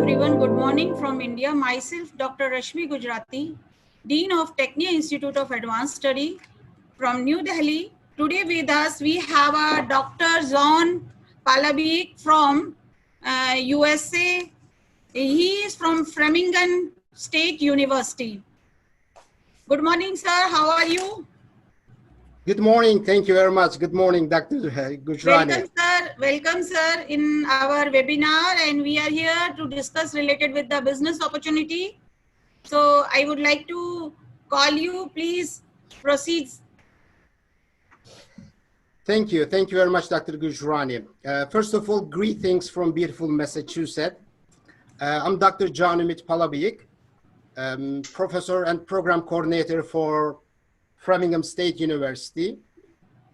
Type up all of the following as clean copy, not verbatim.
everyone. Good morning from India. Myself, Dr. Rashmi Gujarati, Dean of Technia Institute of Advanced Study from New Delhi. Today with us, we have a Dr. Umit Palabiyik from USA. He is from Framingham State University. Good morning, sir. How are you? Good morning. Thank you very much. Good morning, Dr. Gujrani. Welcome, sir. Welcome, sir, in our webinar, and we are here to discuss related with the business opportunity. So I would like to call you. Please proceed. Thank you. Thank you very much, Dr. Gujrani. First of all, greetings from beautiful Massachusetts. I'm Dr. Umit Palabiyik, professor and program coordinator for Framingham State University,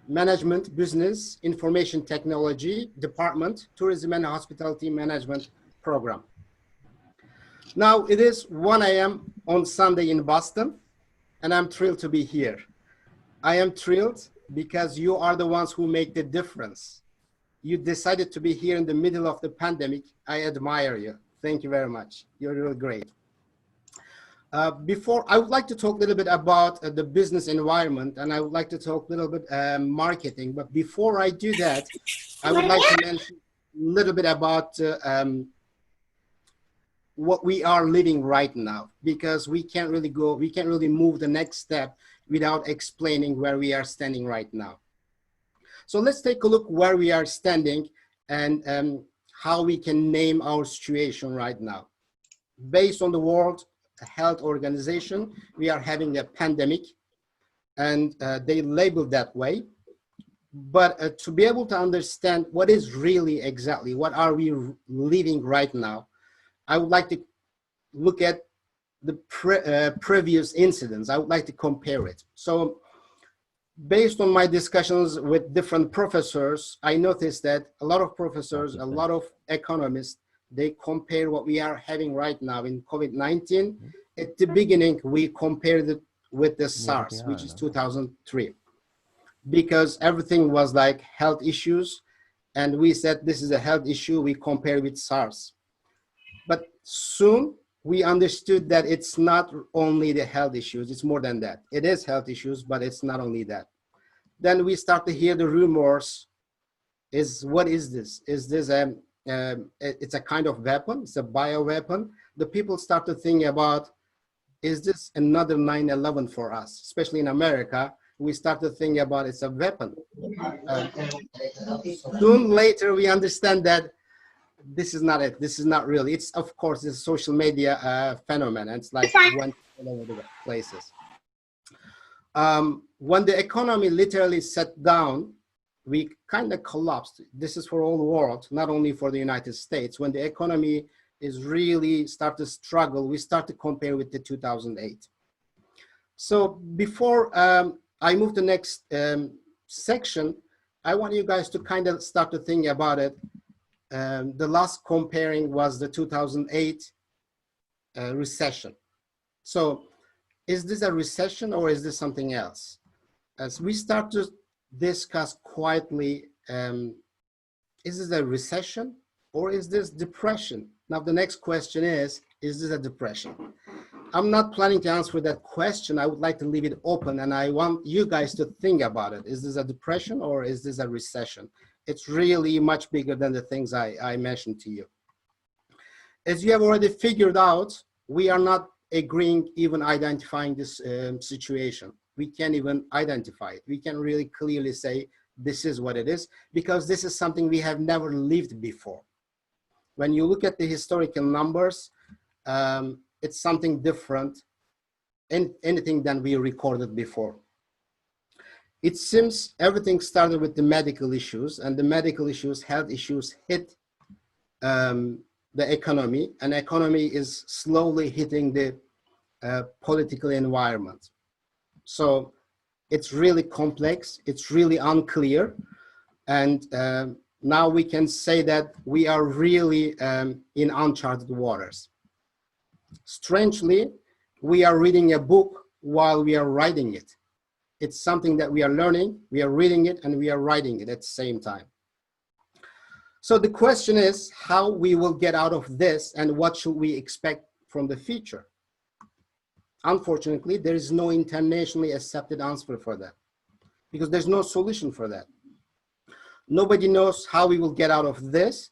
Management, Business, Information Technology Department, Tourism and Hospitality Management Program. Now it is 1 a.m. on Sunday in Boston, and I'm thrilled to be here. I am thrilled because you are the ones who make the difference. You decided to be here in the middle of the pandemic. I admire you. Thank you very much. You're really great. Before, I would like to talk a little bit about the business environment, and I would like to talk a little bit marketing. But before I do that, I would like to mention a little bit about what we are living right now, because we can't really move the next step without explaining where we are standing right now. So let's take a look where we are standing and how we can name our situation right now. Based on the World Health Organization, we are having a pandemic, and they labeled that way. But to be able to understand what is really exactly, what are we living right now, I would like to look at the previous incidents. I would like to compare it. So based on my discussions with different professors, I noticed that a lot of professors, a lot of economists, they compare what we are having right now in COVID-19. At the beginning, we compared it with the SARS, which is 2003, because everything was like health issues. And we said, this is a health issue, we compare with SARS. But soon we understood that it's not only the health issues, it's more than that. It is health issues, but it's not only that. Then we start to hear the rumors, what is this? Is this it's a kind of weapon, it's a bioweapon. The people start to think about, is this another 9/11 for us? Especially in America, we start to think about it's a weapon. Soon later, we understand that this is not it. This is not really. It's, of course, it's a social media phenomenon. It's like went all over the places. When the economy literally sat down, we kind of collapsed. This is for all the world, not only for the United States. When the economy is really start to struggle, we start to compare with the 2008. So before I move to the next section, I want you guys to kind of start to think about it. The last comparing was the 2008 recession. So is this a recession or is this something else? As we start to discuss quietly, is this a recession or is this depression? Now the next question is this a depression? I'm not planning to answer that question. I would like to leave it open, and I want you guys to think about it. Is this a depression or is this a recession? It's really much bigger than the things I mentioned to you. As you have already figured out, we are not agreeing, even identifying this situation. We can't even identify it. We can really clearly say this is what it is, because this is something we have never lived before. When you look at the historical numbers, it's something different in anything than we recorded before. It seems everything started with the medical issues, and the medical issues, health issues hit the economy, and economy is slowly hitting the political environment. So it's really complex, it's really unclear, and now we can say that we are really in uncharted waters. Strangely, we are reading a book while we are writing it. It's something that we are learning, we are reading it, and we are writing it at the same time. So the question is how we will get out of this and what should we expect from the future? Unfortunately, there is no internationally accepted answer for that because there's no solution for that. Nobody knows how we will get out of this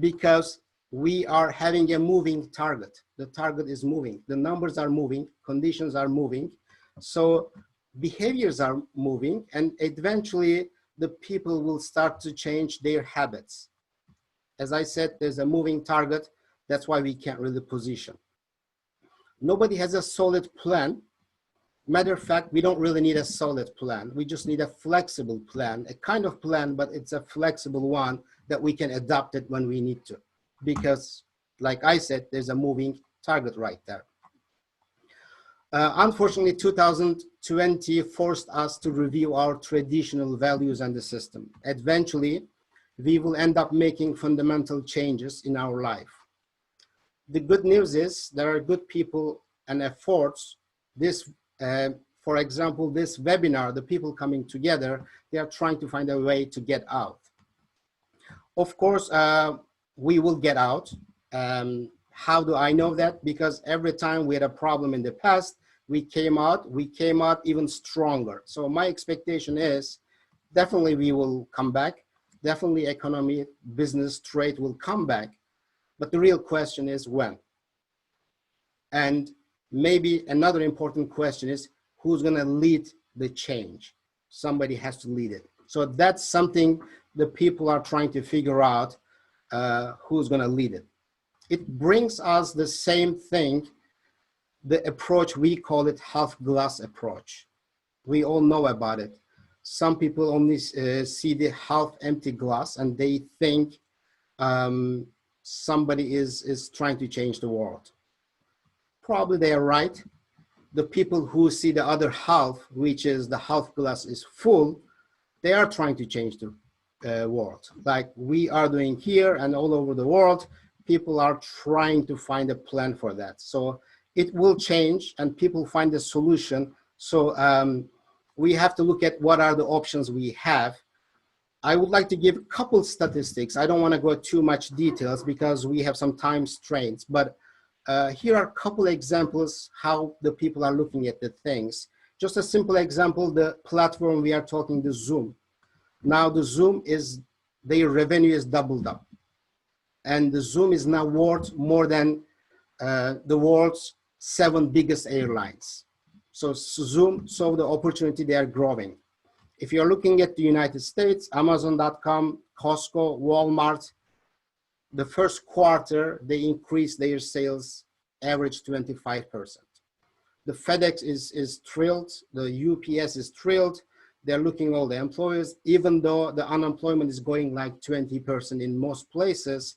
because we are having a moving target. The target is moving, the numbers are moving, conditions are moving, so behaviors are moving, and eventually the people will start to change their habits. As I said, there's a moving target. That's why we can't really position. Nobody has a solid plan. Matter of fact, we don't really need a solid plan. We just need a flexible plan, a kind of plan, but it's a flexible one that we can adapt it when we need to. Because, like I said, there's a moving target right there. Unfortunately, 2020 forced us to review our traditional values and the system. Eventually, we will end up making fundamental changes in our life. The good news is there are good people and efforts. This, for example, this webinar, the people coming together, they are trying to find a way to get out. Of course, we will get out. How do I know that? Because every time we had a problem in the past, we came out even stronger. So my expectation is definitely we will come back. Definitely economy, business, trade will come back. But the real question is when. And maybe another important question is who's going to lead the change? Somebody has to lead it. So that's something the people are trying to figure out, who's going to lead it. It brings us the same thing, the approach, we call it half glass approach. We all know about it. Some people only see the half empty glass and they think somebody is trying to change the world. Probably they are right. The people who see the other half, which is the half glass is full, they are trying to change the world. Like we are doing here and all over the world, people are trying to find a plan for that. So it will change and people find a solution. So we have to look at what are the options we have. I would like to give a couple statistics. I don't want to go too much details because we have some time strains, but here are a couple examples how the people are looking at the things. Just a simple example, the platform we are talking, the Zoom. Now the Zoom is, their revenue is doubled up. And the Zoom is now worth more than the world's 7 biggest airlines. So Zoom saw the opportunity, they are growing. If you're looking at the United States, Amazon.com, Costco, Walmart, the first quarter, they increased their sales average 25%. The FedEx is thrilled, the UPS is thrilled. They're looking at all the employers, even though the unemployment is going like 20% in most places,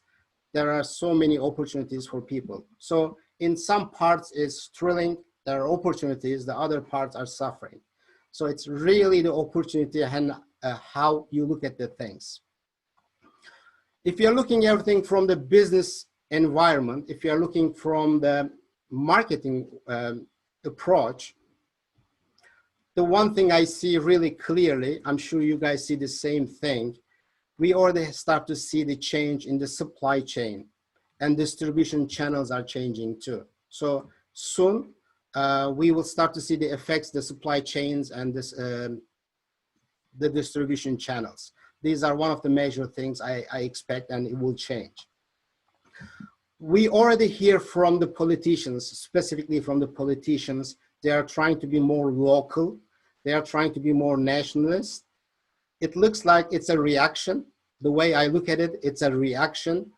there are so many opportunities for people. So in some parts it's thrilling, there are opportunities, the other parts are suffering. So it's really the opportunity and how you look at the things. If you're looking at everything from the business environment, if you're looking from the marketing approach, the one thing I see really clearly, I'm sure you guys see the same thing, we already start to see the change in the supply chain and distribution channels are changing too. So soon we will start to see the effects, the supply chains and this, the distribution channels. These are one of the major things I expect and it will change. We already hear from the politicians, specifically from the politicians, they are trying to be more local. They are trying to be more nationalist. It looks like it's a reaction. The way I look at it, it's a reaction.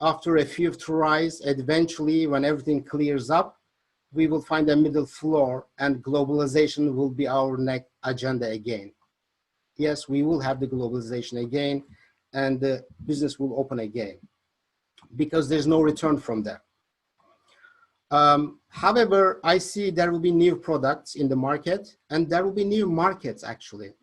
After a few tries, eventually when everything clears up, we will find a middle floor and globalization will be our next agenda again. Yes, we will have the globalization again and the business will open again because there's no return from that. However, I see there will be new products in the market and there will be new markets actually.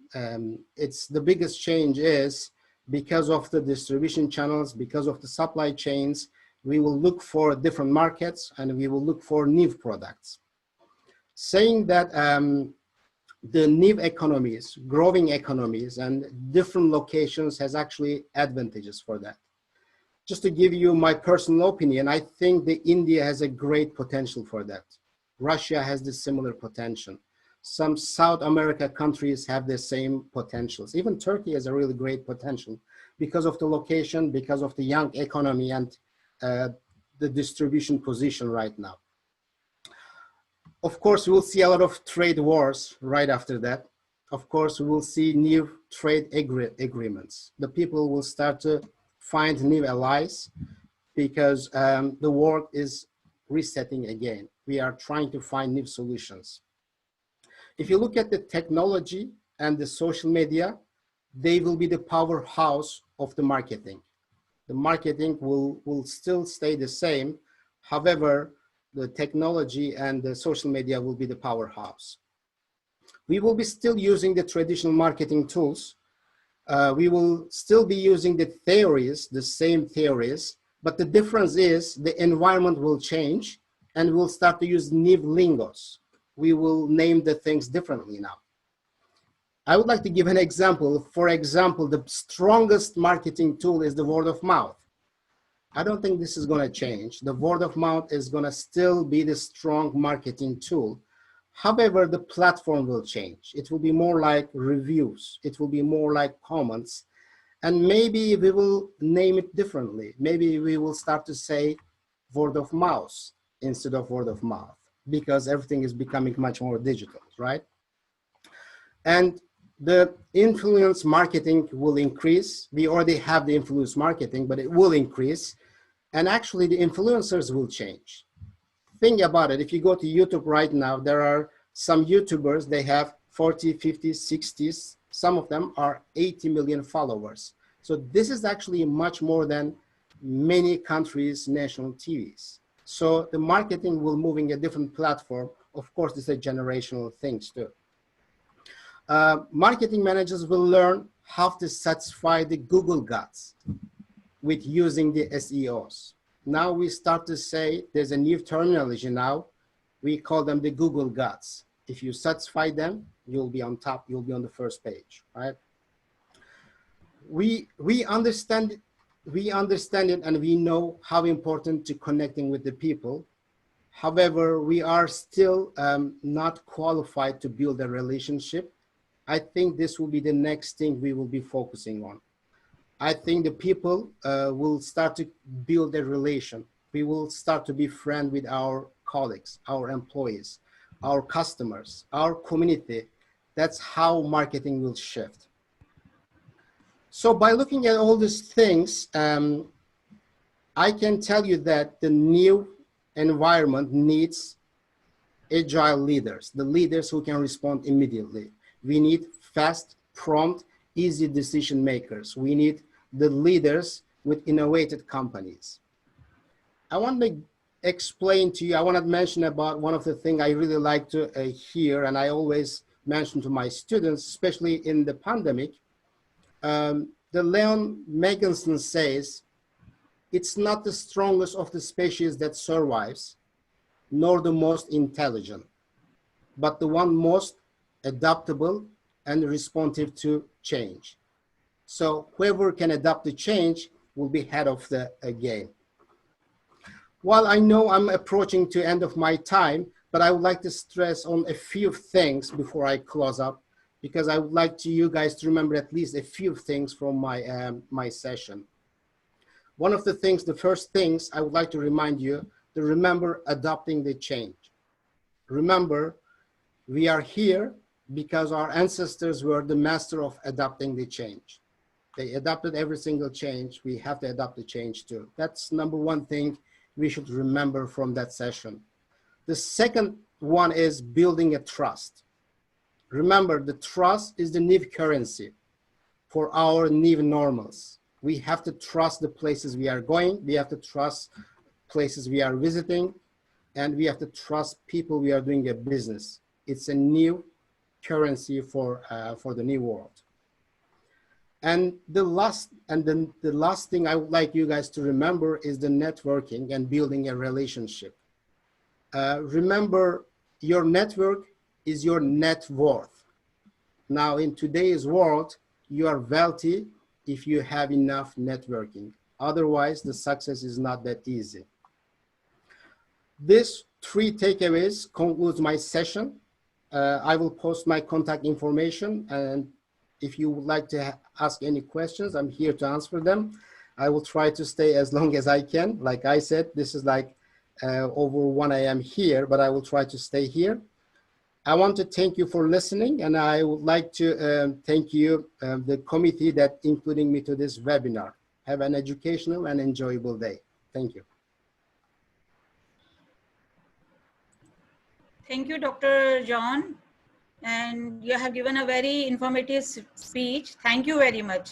It's the biggest change is because of the distribution channels, because of the supply chains, we will look for different markets and we will look for new products. Saying that the new economies, growing economies and different locations has actually advantages for that. just to give you my personal opinion, I think that India has a great potential for that. Russia has the similar potential. Some South America countries have the same potentials. Even Turkey has a really great potential because of the location, because of the young economy and the distribution position right now. Of course, we will see a lot of trade wars right after that. Of course, we will see new trade agreements. The people will start to find new allies because the world is resetting again. We are trying to find new solutions. If you look at the technology and the social media, they will be the powerhouse of the marketing. The marketing will still stay the same. However, the technology and the social media will be the powerhouse. We will be still using the traditional marketing tools. We will still be using the theories, the same theories, but the difference is the environment will change and we'll start to use new lingos. We will name the things differently now. I would like to give an example. For example, the strongest marketing tool is the word of mouth. I don't think this is going to change. The word of mouth is going to still be the strong marketing tool. However, the platform will change. It will be more like reviews. It will be more like comments. And maybe we will name it differently. Maybe we will start to say word of mouth instead of word of mouth because everything is becoming much more digital, right? And the influence marketing will increase. We already have the influence marketing, but it will increase. And actually the influencers will change. Think about it. If you go to YouTube right now, there are some YouTubers, they have 40, 50, 60s. Some of them are 80 million followers. So this is actually much more than many countries' national TVs. So the marketing will move in a different platform. Of course, this is a generational things too. Marketing managers will learn how to satisfy the Google gods with using the SEOs. Now we start to say there's a new terminology now. We call them the Google gods. If you satisfy them, you'll be on top, you'll be on the first page, right? We understand it and we know how important to connecting with the people. However, we are still not qualified to build a relationship. I think this will be the next thing we will be focusing on. I think the people will start to build a relation. We will start to be friends with our colleagues, our employees, our customers, our community. That's how marketing will shift. So by looking at all these things, I can tell you that the new environment needs agile leaders, the leaders who can respond immediately. We need fast, prompt, easy decision makers. We need the leaders with innovative companies. I want to explain to you, I want to mention about one of the things I really like to hear, and I always mention to my students, especially in the pandemic. The Leon Meganson says, it's not the strongest of the species that survives, nor the most intelligent, but the one most adaptable and responsive to change. So whoever can adapt to change will be head of the game. While I know I'm approaching to end of my time, but I would like to stress on a few things before I close up, because I would like you guys to remember at least a few things from my session. One of the things, the first things I would like to remind you to remember adopting the change. Remember, we are here because our ancestors were the master of adapting the change. They adapted every single change. We have to adapt the change too. That's number one thing we should remember from that session. The second one is building a trust. Remember, the trust is the new currency for our new normals. We have to trust the places we are going. We have to trust places we are visiting, and we have to trust people we are doing a business. It's a new currency for the new world. And the last thing I would like you guys to remember is the networking and building a relationship. Remember, your network is your net worth. Now, in today's world, you are wealthy if you have enough networking. Otherwise, the success is not that easy. These 3 takeaways concludes my session. I will post my contact information, and if you would like to ask any questions, I'm here to answer them. I will try to stay as long as I can. Like I said, this is like over 1 AM here, but I will try to stay here. I want to thank you for listening, and I would like to thank you, the committee that including me to this webinar. Have an educational and enjoyable day. Thank you. Thank you, Dr. John. And you have given a very informative speech. Thank you very much.